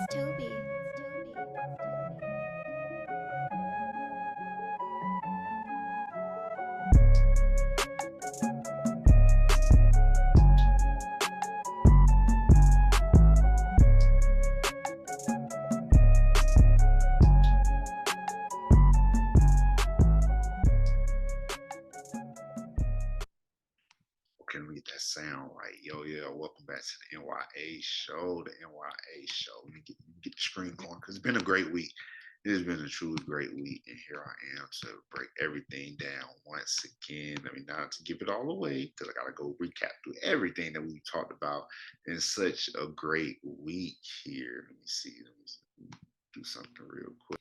Toby. Okay, let me get that sound right. Yo, yeah, welcome back to the N.y.a show. The N.y.a show. Let me get the screen going because it's been a great week. It has been a truly great week, and here I am to break everything down once again. I mean, not to give it all away because I gotta go recap through everything that we talked about in such a great week here. Let me see. Let me do something real quick.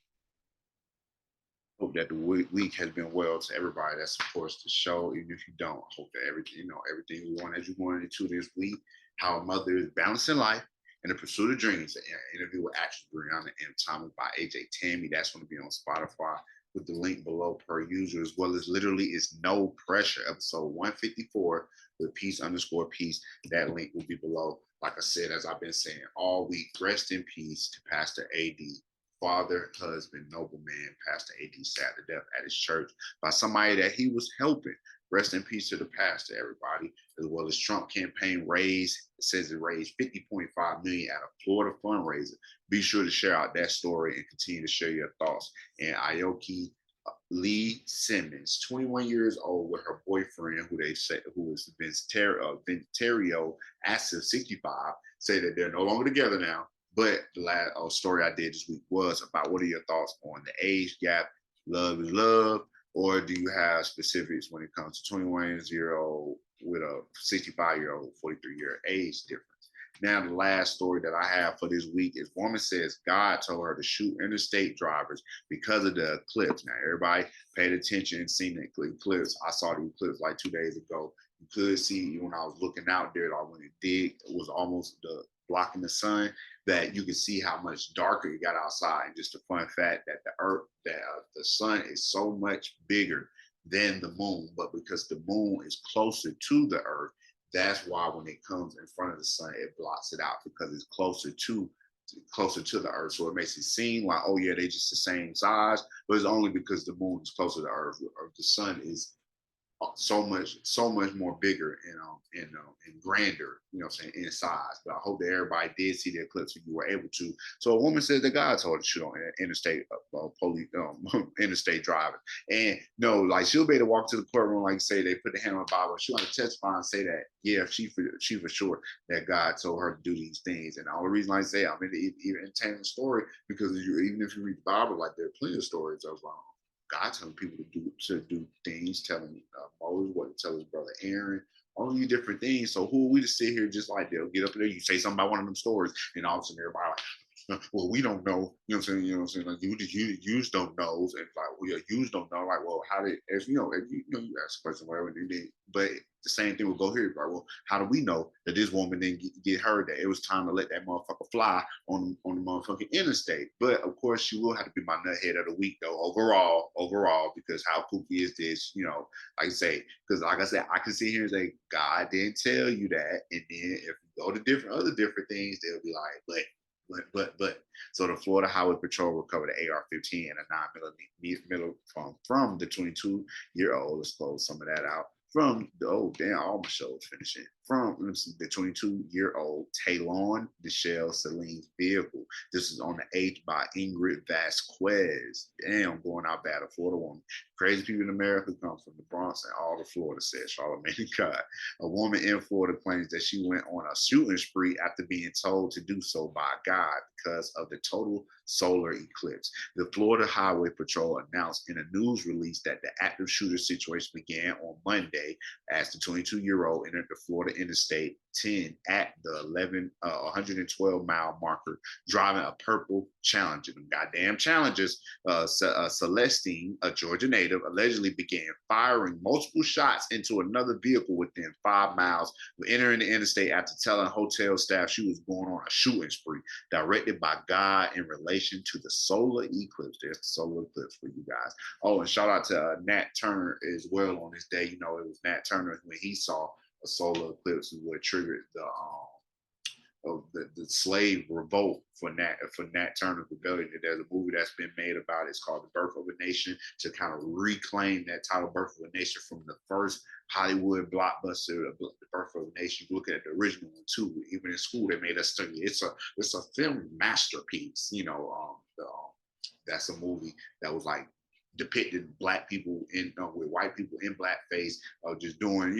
Hope that the week has been well to everybody that supports the show. Even if you don't, hope that everything, everything we want as you going into this week, how a mother is balancing life in the pursuit of dreams. An interview with actress Breyonna and Tambe by Ajay Tambe. That's going to be on Spotify with the link below per user, as well as literally it's no pressure episode 154 with peace_peace. That link will be below. Like I said, as I've been saying all week, rest in peace to Pastor AD, father, husband, nobleman, Pastor AD, sat to death at his church by somebody that he was helping. Rest in peace to the pastor, everybody. As well as Trump campaign raised, it says it raised 50.5 million at a Florida fundraiser. Be sure to share out that story and continue to share your thoughts. And Aoki Lee Simmons, 21 years old, with her boyfriend, who they say who is Vinterio Asif, 65, say that they're no longer together now. But the last story I did this week was about what are your thoughts on the age gap? Love is love, or do you have specifics when it comes to 21-year-old with a 65-year-old, 43-year age difference? Now, the last story that I have for this week is woman says God told her to shoot interstate drivers because of the eclipse. Now, everybody paid attention and seen the eclipse. I saw the eclipse like 2 days ago. You could see when I was looking out there, like when it did, it was almost blocking the sun, that you can see how much darker it got outside. And just a fun fact that the earth, that the sun is so much bigger than the moon, but because the moon is closer to the earth, that's why when it comes in front of the sun, it blocks it out because it's closer to the earth. So it makes it seem like, oh yeah, they're just the same size, but it's only because the moon is closer to earth, or the sun is so much more bigger and grander, I'm saying, in size. But I hope that everybody did see the eclipse if you were able to. So a woman says that God told her to shoot on interstate police, interstate driving. And no, like she'll be able to walk to the courtroom, like say they put the hand on the Bible. She want to testify and say that, yeah, she for sure that God told her to do these things. And the only reason I say I'm in the entertainment story because even if you read the Bible, like there are plenty of stories of God telling people to do things, telling Moses what to tell his brother Aaron, all these different things. So who are we to sit here just like they'll get up there, you say something about one of them stories, and all of a sudden everybody like, well, we don't know. You know what I'm saying? You know what I'm saying? Like you just don't know. And like, well, yeah, you just don't know. Like, well, how did if you ask a person whatever they did, but the same thing will go here. Like, well, how do we know that this woman didn't get heard that it was time to let that motherfucker fly on the motherfucking interstate? But of course, she will have to be my nuthead of the week though. Overall, because how kooky is this? Like I say, because like I said, I can sit here and say God didn't tell you that, and then if you go to different things, they'll be like, but. So the Florida Highway Patrol recovered an AR-15 and a 9mm from the 22-year-old. Let's close some of that out. From the all my shows finishing. From the 22-year-old Talon Michelle Celine's vehicle. This is on the 8th by Ingrid Vasquez. Damn, going out bad, a Florida woman. Crazy people in America come from the Bronx and all of Florida, said Charlamagne God. A woman in Florida claims that she went on a shooting spree after being told to do so by God because of the total solar eclipse. The Florida Highway Patrol announced in a news release that the active shooter situation began on Monday as the 22-year-old entered the Florida Interstate 10 at the 112-mile marker, driving a purple Challenger. Them goddamn Challengers. Celestine, a Georgia native, allegedly began firing multiple shots into another vehicle within 5 miles of entering the interstate after telling hotel staff she was going on a shooting spree directed by God in relation to the solar eclipse. There's the solar eclipse for you guys. Oh, and shout out to Nat Turner as well on this day. It was Nat Turner when he saw a solar eclipse is what triggered of the slave revolt for Nat Turner's rebellion. There's a movie that's been made about it. It's called The Birth of a Nation, to kind of reclaim that title, Birth of a Nation, from the first Hollywood blockbuster, The Birth of a Nation. You look at the original one too. Even in school, they made us study. It's a film masterpiece. That's a movie that was like depicted black people in with white people in blackface, just doing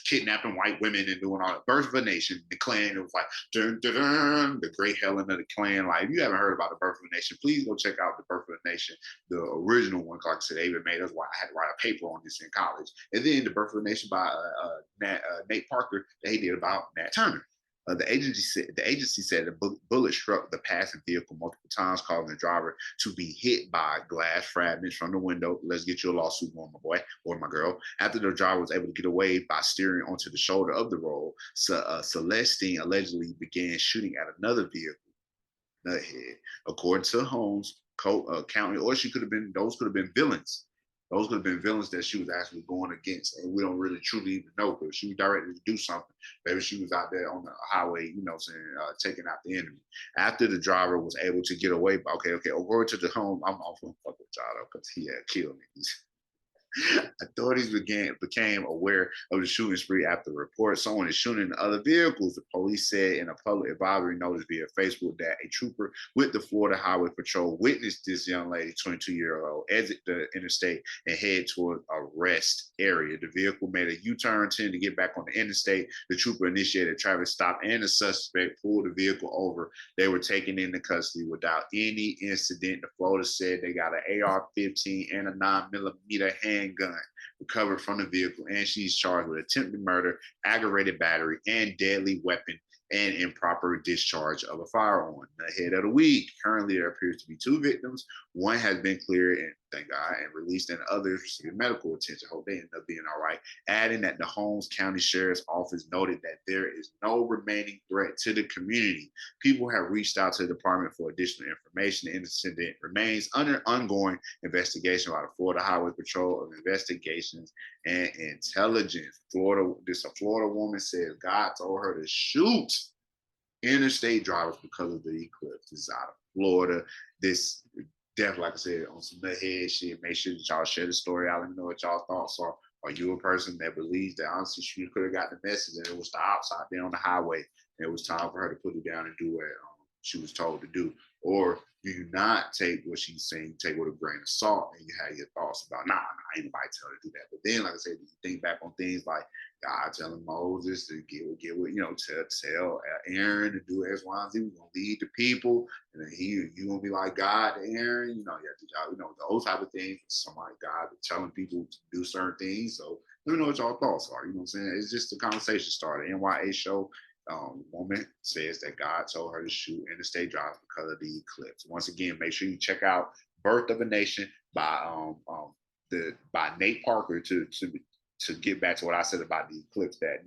kidnapping white women and doing all the Birth of a Nation. The Klan, it was like dun, dun, dun, the Great Helen of the Klan. Like, if you haven't heard about the Birth of a Nation, please go check out the Birth of a Nation, the original one. Like I said, they even made us. I had to write a paper on this in college, and then the Birth of a Nation by Nate Parker that he did about Nat Turner. The agency said the bullet struck the passing vehicle multiple times, causing the driver to be hit by glass fragments from the window. Let's get you a lawsuit going, my boy or my girl. After the driver was able to get away by steering onto the shoulder of the road, Celestine allegedly began shooting at another vehicle, nuthead. According to Holmes County, or those could have been villains. Those could have been villains that she was actually going against, and we don't really truly even know, because she was directed to do something. Maybe she was out there on the highway, taking out the enemy. After the driver was able to get away, okay, according to the home, I'm off on fuck with y'all because he had killed niggas. Authorities became aware of the shooting spree after a report someone is shooting in other vehicles. The police said in a public advisory notice via Facebook that a trooper with the Florida Highway Patrol witnessed this young lady, 22-year-old, exit the interstate and head toward a rest area. The vehicle made a U-turn, intending to get back on the interstate. The trooper initiated a traffic stop, and the suspect pulled the vehicle over. They were taken into custody without any incident. The Florida said they got an AR-15 and a 9mm handgun recovered from the vehicle, and she's charged with attempted murder, aggravated battery, and deadly weapon and improper discharge of a firearm. Ahead of the week, currently there appears to be 2 victims. One has been cleared, and thank God, and released, and others receiving medical attention. Hope they end up being all right. Adding that the Holmes County Sheriff's Office noted that there is no remaining threat to the community. People have reached out to the department for additional information. The incident remains under ongoing investigation by the Florida Highway Patrol of Investigations and Intelligence. A Florida woman says God told her to shoot interstate drivers because of the eclipse. This is out of Florida. This definitely, like I said, on some head shit. Make sure that y'all share the story out. Let me know what y'all thoughts are. Are you a person that believes that honestly she could have got the message and it was the outside there on the highway and it was time for her to put it down and do what she was told to do? Or do you not take what she's saying, take it with a grain of salt, and you have your thoughts about, ain't nobody tell her to do that. But then, like I said, you think back on things like God telling Moses to tell Aaron to do X, Y, and Z. We're gonna lead the people, and then you gonna be like God to Aaron. Those type of things. Somebody God telling people to do certain things. So let me know what y'all thoughts are. You know what I'm saying? It's just a conversation starter. N.y.a show. Woman says that God told her to shoot interstate drivers because of the eclipse. Once again, make sure you check out "Birth of a Nation" by Nate Parker to get back to what I said about the eclipse, that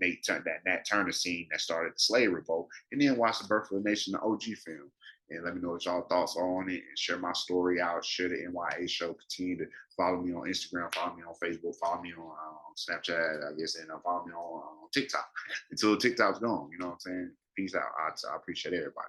Nat Turner scene that started the slave revolt, and then watch "The Birth of a Nation," the OG film. And let me know what y'all thoughts are on it, and share my story out. Share the N.y.a show. Continue to follow me on Instagram, follow me on Facebook, follow me on Snapchat, I guess, and follow me on TikTok until TikTok's gone. You know what I'm saying? Peace out. I appreciate everybody.